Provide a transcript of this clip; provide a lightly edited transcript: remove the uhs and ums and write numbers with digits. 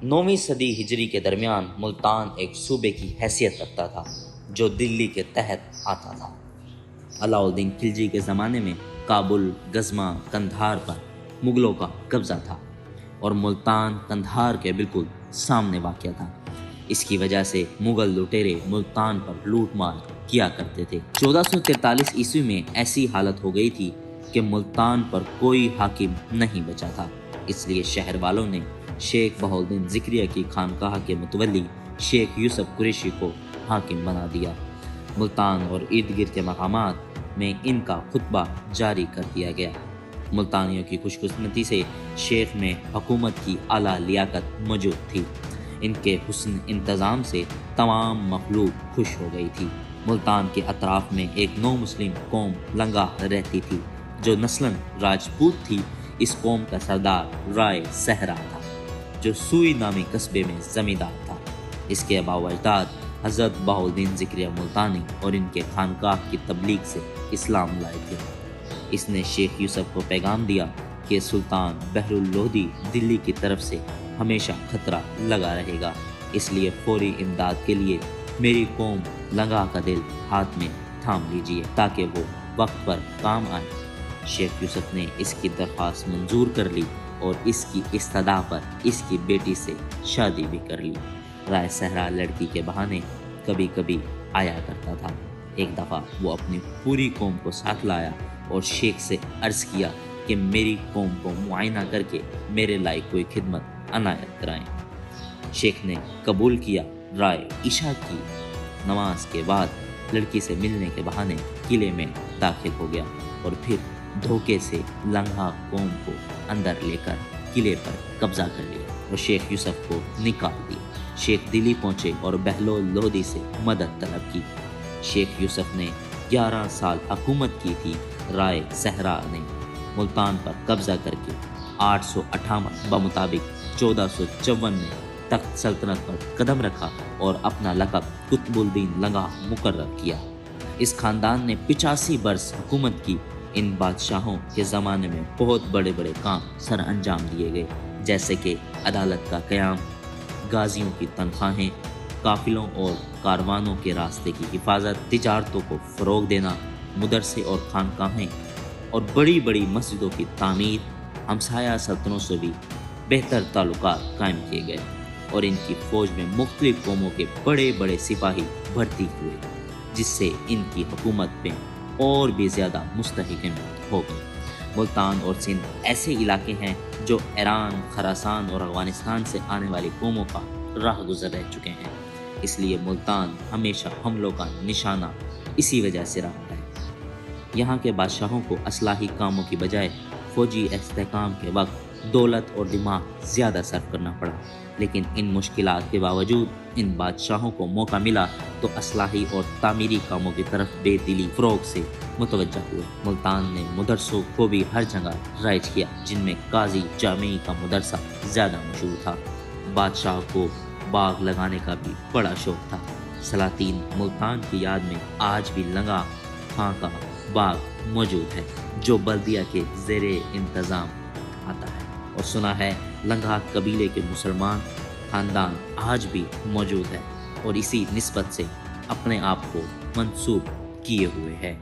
9ویں صدی ہجری کے درمیان ملتان ایک صوبے کی حیثیت رکھتا تھا جو دلی کے تحت آتا تھا۔ علاء الدین خلجی کے زمانے میں کابل، غزنہ، قندھار پر مغلوں کا قبضہ تھا اور ملتان قندھار کے بالکل سامنے واقع تھا۔ اس کی وجہ سے مغل لٹیرے ملتان پر لوٹ مار کیا کرتے تھے۔ 1443 عیسوی میں ایسی حالت ہو گئی تھی کہ ملتان پر کوئی حاکم نہیں بچا تھا، اس لیے شہر والوں نے شیخ بہاؤالدین ذکریہ کی خانقاہ کے متولی شیخ یوسف قریشی کو حاکم بنا دیا۔ ملتان اور ارد گرد کے مقامات میں ان کا خطبہ جاری کر دیا گیا۔ ملتانیوں کی خوش قسمتی سے شیخ میں حکومت کی اعلیٰ لیاقت موجود تھی۔ ان کے حسن انتظام سے تمام مخلوق خوش ہو گئی تھی۔ ملتان کے اطراف میں ایک نو مسلم قوم لنگا رہتی تھی جو نسلاً راجپوت تھی۔ اس قوم کا سردار رائے صحرا تھا جو سوئی نامی قصبے میں زمیندار تھا۔ اس کے آباء و اجداد حضرت بہاؤالدین ذکریہ ملتانی اور ان کے خانقاہ کی تبلیغ سے اسلام لائے تھے۔ اس نے شیخ یوسف کو پیغام دیا کہ سلطان بہر اللودھی دلی کی طرف سے ہمیشہ خطرہ لگا رہے گا، اس لیے فوری امداد کے لیے میری قوم لنگا کا دل ہاتھ میں تھام لیجیے تاکہ وہ وقت پر کام آئے۔ شیخ یوسف نے اس کی درخواست منظور کر لی اور اس کی استدعا پر اس کی بیٹی سے شادی بھی کر لی۔ رائے صحرا لڑکی کے بہانے کبھی کبھی آیا کرتا تھا۔ ایک دفعہ وہ اپنی پوری قوم کو ساتھ لایا اور شیخ سے عرض کیا کہ میری قوم کو معائنہ کر کے میرے لائق کوئی خدمت عنایت کرائیں۔ شیخ نے قبول کیا۔ رائے عشاء کی نماز کے بعد لڑکی سے ملنے کے بہانے قلعے میں داخل ہو گیا اور پھر دھوکے سے لنگا قوم کو اندر لے کر قلعے پر قبضہ کر لیا اور شیخ یوسف کو نکال دیا۔ شیخ دلی پہنچے اور بہلول لودھی سے مدد طلب کی۔ شیخ یوسف نے 11 سال حکومت کی تھی۔ رائے صحرا نے ملتان پر قبضہ کر کے 858 بمطابق 1454 میں تخت سلطنت پر قدم رکھا اور اپنا لقب قطب الدین لنگا مقرر کیا۔ اس خاندان نے 85 برس حکومت کی۔ ان بادشاہوں کے زمانے میں بہت بڑے بڑے کام سر انجام دیے گئے، جیسے کہ عدالت کا قیام، غازیوں کی تنخواہیں، قافلوں اور کاروانوں کے راستے کی حفاظت، تجارتوں کو فروغ دینا، مدرسے اور خانقاہیں اور بڑی بڑی مسجدوں کی تعمیر۔ ہمسایہ سلطنتوں سے بھی بہتر تعلقات قائم کیے گئے اور ان کی فوج میں مختلف قوموں کے بڑے بڑے سپاہی بھرتی ہوئے، جس سے ان کی حکومت میں اور بھی زیادہ مستحکم ہو گئی۔ ملتان اور سندھ ایسے علاقے ہیں جو ایران، خراسان اور افغانستان سے آنے والی قوموں کا راہ گزر رہ چکے ہیں، اس لیے ملتان ہمیشہ حملوں کا نشانہ اسی وجہ سے رہا ہے۔ یہاں کے بادشاہوں کو اصلاحی کاموں کی بجائے فوجی استحکام کے وقت دولت اور دماغ زیادہ صرف کرنا پڑا، لیکن ان مشکلات کے باوجود ان بادشاہوں کو موقع ملا تو اصلاحی اور تعمیری کاموں کی طرف بے دلی فروغ سے متوجہ ہوئے۔ ملتان نے مدرسوں کو بھی ہر جگہ رائج کیا، جن میں قاضی جامعی کا مدرسہ زیادہ مشہور تھا۔ بادشاہ کو باغ لگانے کا بھی بڑا شوق تھا۔ سلاطین ملتان کی یاد میں آج بھی لنگا خاں کا باغ موجود ہے جو بلدیہ کے زیر انتظام آتا ہے، اور سنا ہے لنگا قبیلے کے مسلمان خاندان آج بھی موجود ہے اور اسی نسبت سے اپنے آپ کو منسوب کیے ہوئے ہے۔